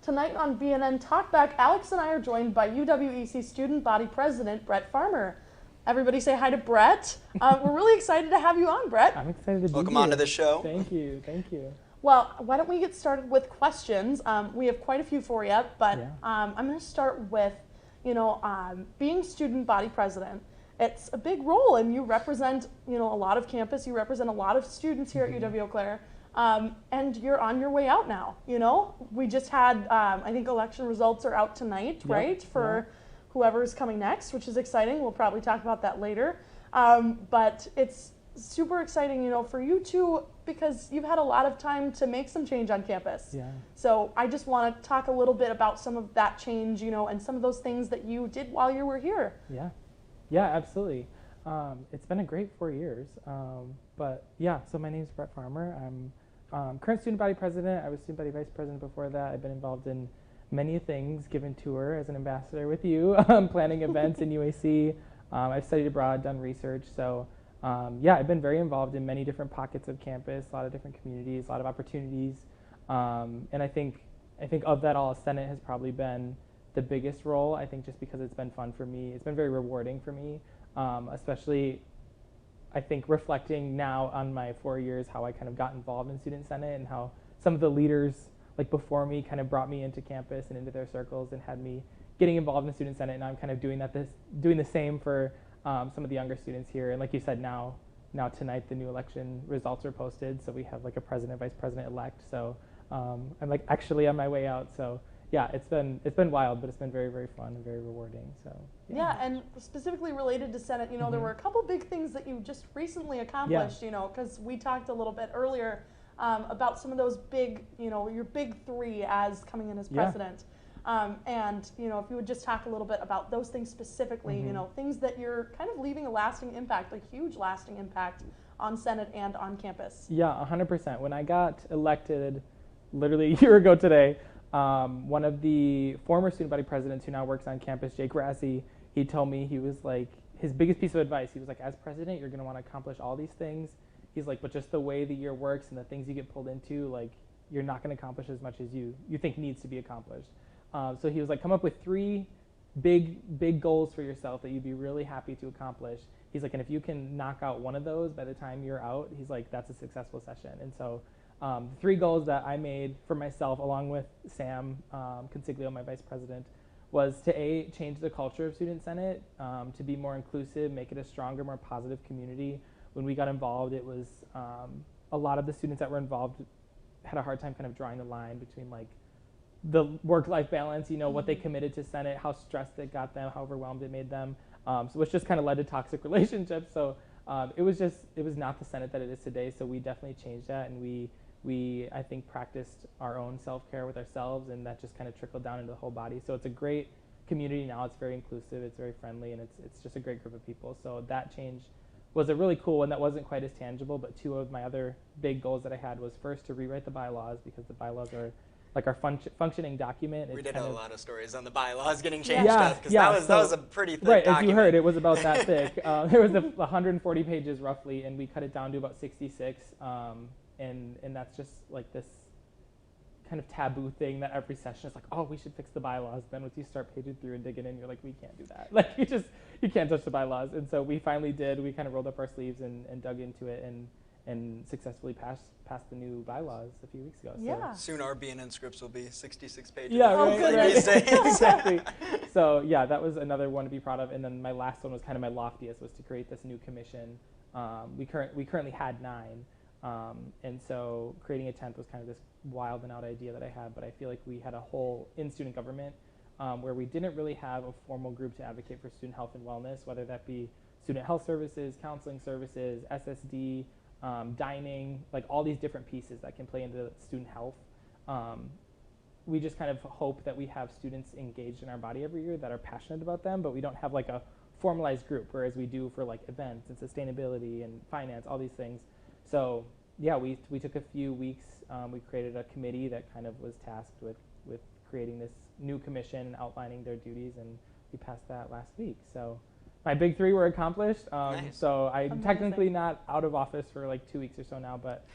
Tonight on BNN TalkBack, Alex and I are joined by UWEC Student Body President, Brett Farmer. Everybody say hi to Brett. We're really excited to have you on, Brett. I'm excited to be Welcome here. onto the show. Thank you, thank you. Well, why don't we get started with questions? We have quite a few for you, but I'm going to start with, being Student Body President. It's a big role, and you represent, a lot of campus. You represent a lot of students here at UW-Eau Claire. And you're on your way out now, We just had, I think election results are out tonight, right? For whoever's coming next, which is exciting. We'll probably talk about that later. But it's super exciting, for you too, because you've had a lot of time to make some change on campus. Yeah. So I just want to talk a little bit about some of that change, and some of those things that you did while you were here. Yeah, absolutely. It's been a great 4 years. But yeah, so my name is Brett Farmer. I'm current Student Body President. I was Student Body Vice President before that. I've been involved in many things, given tour as an ambassador with you, planning events in UAC. I've studied abroad, done research. So I've been very involved in many different pockets of campus, a lot of different communities, a lot of opportunities. And I think of that all, Senate has probably been the biggest role, I think, just because it's been fun for me. It's been very rewarding for me, especially I think reflecting now on my 4 years, how I kind of got involved in Student Senate and how some of the leaders like before me kind of brought me into campus and into their circles and had me getting involved in Student Senate. And I'm kind of doing the same for some of the younger students here. And like you said, now tonight the new election results are posted, so we have like a president, vice president elect. So I'm like actually on my way out. So yeah, it's been wild, but it's been very, very fun and very rewarding. So yeah, and specifically related to Senate, there were a couple big things that you just recently accomplished, because we talked a little bit earlier about some of those big, your big three as coming in as president. And if you would just talk a little bit about those things specifically, things that you're kind of leaving a lasting impact, a huge lasting impact on Senate and on campus. Yeah, 100%. When I got elected literally a year ago today, one of the former Student Body Presidents who now works on campus, Jake Rassi, he told me, he was like, his biggest piece of advice, he was like, as president, you're going to want to accomplish all these things. He's like, but just the way the year works and the things you get pulled into, like, you're not going to accomplish as much as you think needs to be accomplished. So he was like, come up with 3 big goals for yourself that you'd be really happy to accomplish. He's like, and if you can knock out one of those by the time you're out, he's like, that's a successful session. And so the 3 goals that I made for myself, along with Sam Consiglio, my vice president, was to change the culture of Student Senate, to be more inclusive, make it a stronger, more positive community. When we got involved, it was a lot of the students that were involved had a hard time kind of drawing the line between like the work-life balance, what they committed to Senate, how stressed it got them, how overwhelmed it made them. Which just kind of led to toxic relationships. So it was not the Senate that it is today. So we definitely changed that, and we I think practiced our own self-care with ourselves, and that just kind of trickled down into the whole body. So it's a great community now. It's very inclusive, it's very friendly, and it's just a great group of people. So that change was a really cool one that wasn't quite as tangible, but 2 of my other big goals that I had was first to rewrite the bylaws, because the bylaws are like our functioning document. We did have a lot of stories on the bylaws getting changed up, because that was a pretty thick right, document. As you heard, it was about that thick. There was 140 pages roughly, and we cut it down to about 66. And that's just like this kind of taboo thing that every session is like, oh, we should fix the bylaws. Then once you start paging through and digging in, you're like, we can't do that. Like you can't touch the bylaws. And so we finally did. We kind of rolled up our sleeves and dug into it and successfully passed the new bylaws a few weeks ago. Yeah. So soon our BNN scripts will be 66 pages. Yeah, right. Right. These days. Exactly. So yeah, that was another one to be proud of. And then my last one was kind of my loftiest, was to create this new commission. We currently had 9. And so creating a 10th was kind of this wild and out idea that I had, but I feel like we had a hole in student government where we didn't really have a formal group to advocate for student health and wellness, whether that be student health services, counseling services, SSD, dining, like all these different pieces that can play into student health. We just kind of hope that we have students engaged in our body every year that are passionate about them, but we don't have like a formalized group, whereas we do for like events and sustainability and finance, all these things. So yeah, we took a few weeks. We created a committee that kind of was tasked with creating this new commission and outlining their duties, and we passed that last week. So my big 3 were accomplished. Nice. So I'm Amazing. technically not out of office for like 2 weeks or so now, but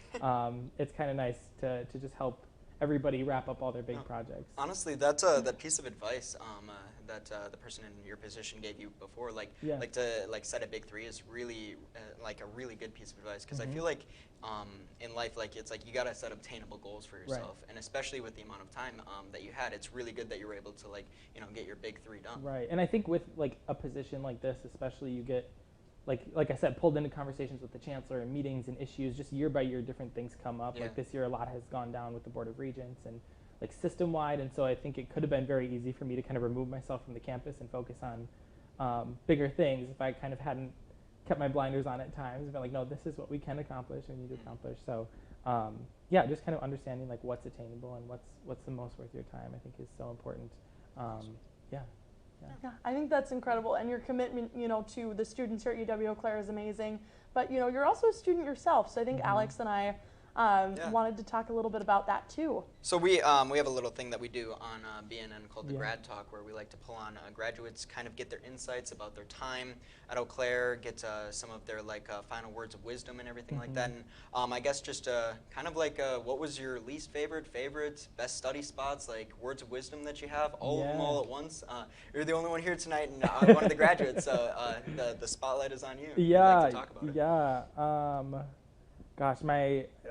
it's kind of nice to just help everybody wrap up all their big projects. Honestly, that's that piece of advice that the person in your position gave you before, like to set a big 3 is really like a really good piece of advice, because I feel like in life, like it's like you gotta set obtainable goals for yourself, and especially with the amount of time that you had, it's really good that you were able to get your big 3 done. Right, and I think with like a position like this, especially, you get like I said, pulled into conversations with the chancellor and meetings and issues. Just year by year, different things come up. Like this year, a lot has gone down with the Board of Regents and like system-wide, and so I think it could have been very easy for me to kind of remove myself from the campus and focus on bigger things if I kind of hadn't kept my blinders on at times and been like, no, this is what we can accomplish and need to accomplish. So yeah, just kind of understanding like what's attainable and what's the most worth your time, I think is so important. Yeah, I think that's incredible, and your commitment, to the students here at UW Eau Claire is amazing. But you're also a student yourself, so I think Alex and I wanted to talk a little bit about that too. So we have a little thing that we do on BNN called the Grad Talk, where we like to pull on graduates, kind of get their insights about their time at Eau Claire, get some of their final words of wisdom and everything like that. And I guess just kind of what was your least favorite, best study spots, like words of wisdom that you have, all of them all at once. You're the only one here tonight, and I'm one of the graduates, so the spotlight is on you. Yeah, like to talk about it. Gosh,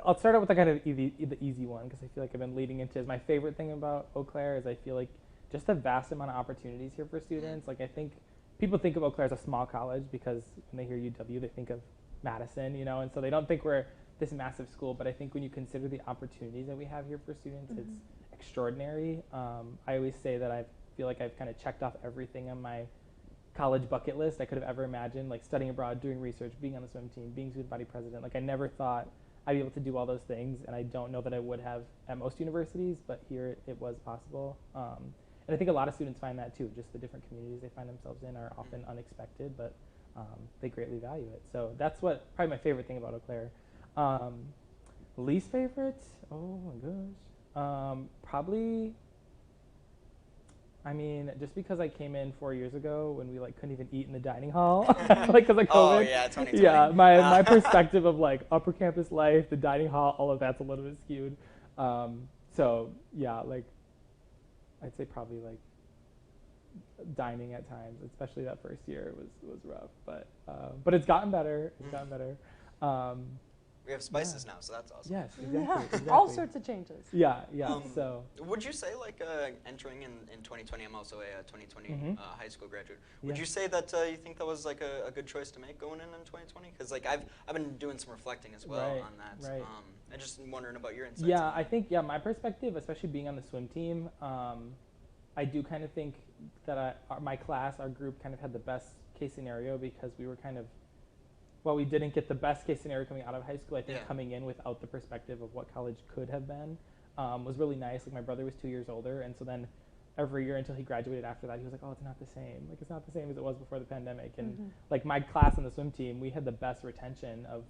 I'll start out with the kind of the easy one, because I feel like I've been leading into is my favorite thing about Eau Claire is I feel like just the vast amount of opportunities here for students. Like I think people think of Eau Claire as a small college because when they hear UW, they think of Madison, and so they don't think we're this massive school. But I think when you consider the opportunities that we have here for students, it's extraordinary. I always say that I feel like I've kind of checked off everything on my college bucket list I could have ever imagined, like studying abroad, doing research, being on the swim team, being student body president. Like I never thought I'd be able to do all those things, and I don't know that I would have at most universities, but here it was possible. And I think a lot of students find that too, just the different communities they find themselves in are often unexpected, but they greatly value it. So that's probably my favorite thing about Eau Claire. Least favorite? Oh my gosh. Probably, I mean, just because I came in 4 years ago when we couldn't even eat in the dining hall, because of COVID. Oh yeah, 2020. Yeah, my perspective of upper campus life, the dining hall, all of that's a little bit skewed. So yeah, I'd say probably dining at times, especially that first year was rough, but it's gotten better. It's gotten better. We have spices now, so that's awesome. Yes, exactly. All sorts of changes. Yeah. So would you say entering in 2020, I'm also a 2020 high school graduate. Would you say that you think that was a good choice to make going in 2020? Because I've been doing some reflecting as well on that. Right. I'm just wondering about your insights. Yeah, I think my perspective, especially being on the swim team, I do kind of think that my class, our group, kind of had the best case scenario because we were kind of. While we didn't get the best case scenario coming out of high school, I think coming in without the perspective of what college could have been was really nice. My brother was 2 years older, and so then every year until he graduated after that, he was like, oh, it's not the same. It's not the same as it was before the pandemic. And my class on the swim team, we had the best retention of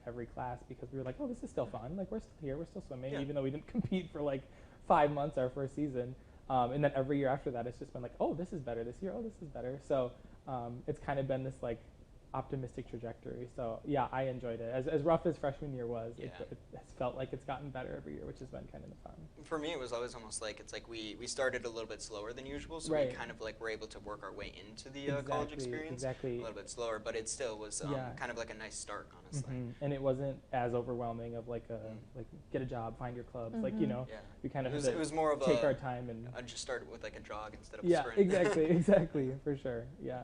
every class because we were like, oh, this is still fun. We're still here, we're still swimming, even though we didn't compete for 5 months our first season. And then every year after that, it's just been oh, this is better this year. Oh, this is better. So it's kind of been this optimistic trajectory. So yeah, I enjoyed it. As rough as freshman year was, it has felt like it's gotten better every year, which has been kind of fun. For me, it was always almost we started a little bit slower than usual, so we kind of were able to work our way into the college experience a little bit slower, but it still was kind of a nice start, honestly. And it wasn't as overwhelming of get a job, find your clubs, we kind of it was more of take our time and I just started with a jog instead of a sprint. exactly, for sure, yeah.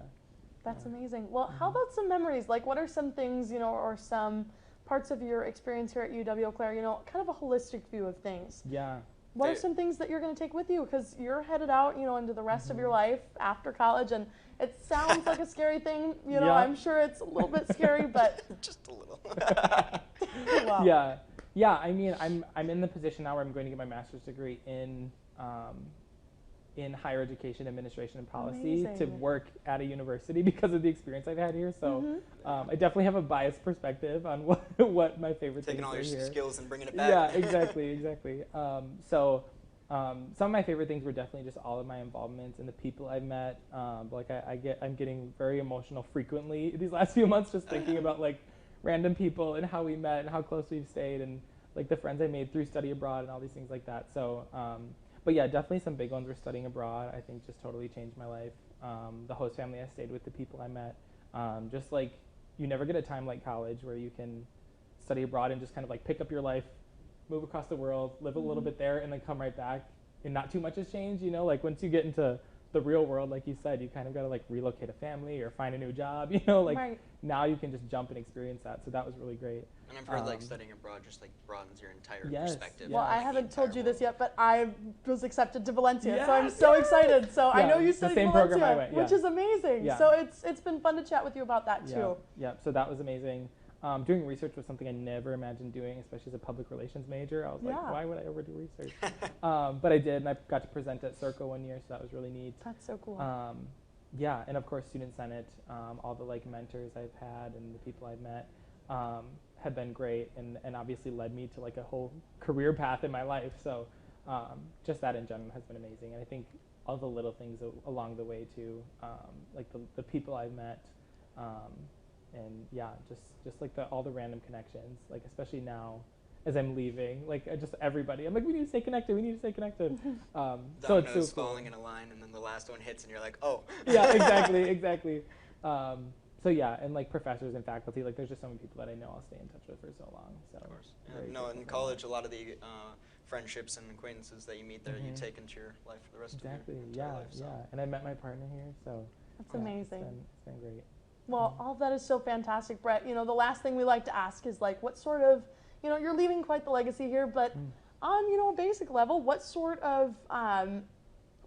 That's amazing. Well, how about some memories? What are some things, or some parts of your experience here at UW Eau Claire, kind of a holistic view of things? Yeah. What are some things that you're going to take with you? Because you're headed out, into the rest of your life after college, and it sounds like a scary thing. I'm sure it's a little bit scary, but just a little. Wow. Yeah. I mean, I'm in the position now where I'm going to get my master's degree in higher education administration and policy to work at a university because of the experience I've had here. So I definitely have a biased perspective on what my favorite things are here. Taking all your skills and bringing it back. Yeah, exactly. So some of my favorite things were definitely just all of my involvements and the people I've met. I'm getting very emotional frequently these last few months just thinking about random people and how we met and how close we've stayed and like the friends I made through study abroad and all these things like that. So, but yeah, definitely some big ones were studying abroad. I think just totally changed my life. The host family I stayed with, the people I met, just like you never get a time like college where you can study abroad and just kind of like pick up your life, move across the world, live a little bit there, and then come right back, and not too much has changed. You know, like once you get into the real world, like you said, you kind of got to like relocate a family or find a new job. You know, like now you can just jump and experience that. So that was really great. And I've heard like studying abroad just like broadens your entire perspective. Well, I haven't told you this yet, but I was accepted to Valencia, so I'm Yes, so excited. So I know you studied same Valencia, program I went, which is amazing. Yeah. So it's been fun to chat with you about that too. Yeah, so that was amazing. Doing research was something I never imagined doing, especially as a public relations major. I was like, why would I ever do research? But I did, and I got to present at Circle one year, so that was really neat. That's so cool. Yeah, and of course Student Senate, all the like mentors I've had and the people I've met have been great, and obviously led me to like a whole career path in my life. So just that in general has been amazing, and I think all the little things along the way too, like the people I've met, and yeah, just like all the random connections, like especially now as I'm leaving, like just everybody, I'm like, we need to stay connected, so it's so cool. Falling in a line, and then the last one hits, and you're like, oh. Yeah, exactly. So yeah, and like professors and faculty, like there's just so many people that I know I'll stay in touch with for so long. So of course. Yeah, no, in college, a lot of the friendships and acquaintances that you meet there, you take into your life for the rest of your life. So. Yeah, and I met my partner here, so that's amazing. It's been great. Well, all of that is so fantastic, Brett. You know, the last thing we like to ask is like, what sort of, you know, you're leaving quite the legacy here, but on, you know, a basic level, what sort of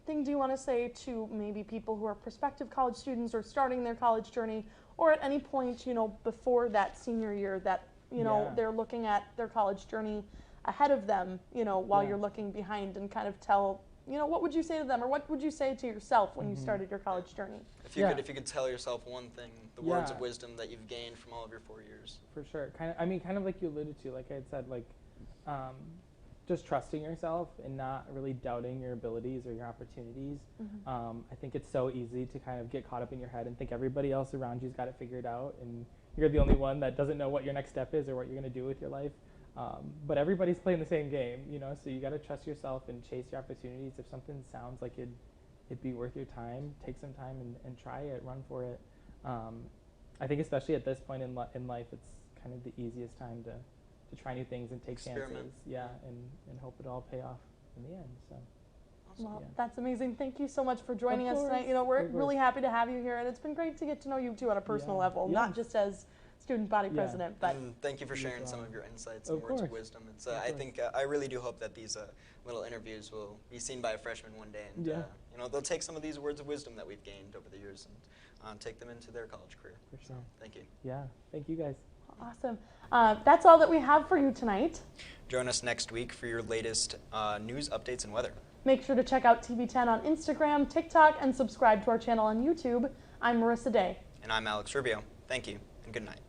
thing do you want to say to maybe people who are prospective college students or starting their college journey, or at any point, you know, before that senior year that, you know, they're looking at their college journey ahead of them, you know, while you're looking behind, and kind of tell, you know, what would you say to them, or what would you say to yourself when you started your college journey? If you could tell yourself one thing, the words of wisdom that you've gained from all of your 4 years. For sure. Kind of like you alluded to, like I had said, like just trusting yourself and not really doubting your abilities or your opportunities. I think it's so easy to kind of get caught up in your head and think everybody else around you's got it figured out, and you're the only one that doesn't know what your next step is or what you're going to do with your life. But everybody's playing the same game, you know, so you got to trust yourself and chase your opportunities. If something sounds like it'd be worth your time, take some time and try it, run for it. I think especially at this point in life, it's kind of the easiest time to try new things and take chances. And hope it all pay off in the end. So. Well, that's amazing. Thank you so much for joining us tonight. You know, we're really happy to have you here, and it's been great to get to know you too on a personal level, not just as student body president, but thank you for sharing some of your insights and words of wisdom. It's I think I really do hope that these little interviews will be seen by a freshman one day, and you know, they'll take some of these words of wisdom that we've gained over the years and take them into their college career. For sure. So, thank you. Yeah, thank you guys. Awesome. That's all that we have for you tonight. Join us next week for your latest news, updates, and weather. Make sure to check out TV10 on Instagram, TikTok, and subscribe to our channel on YouTube. I'm Marissa Day. And I'm Alex Rubio. Thank you, and good night.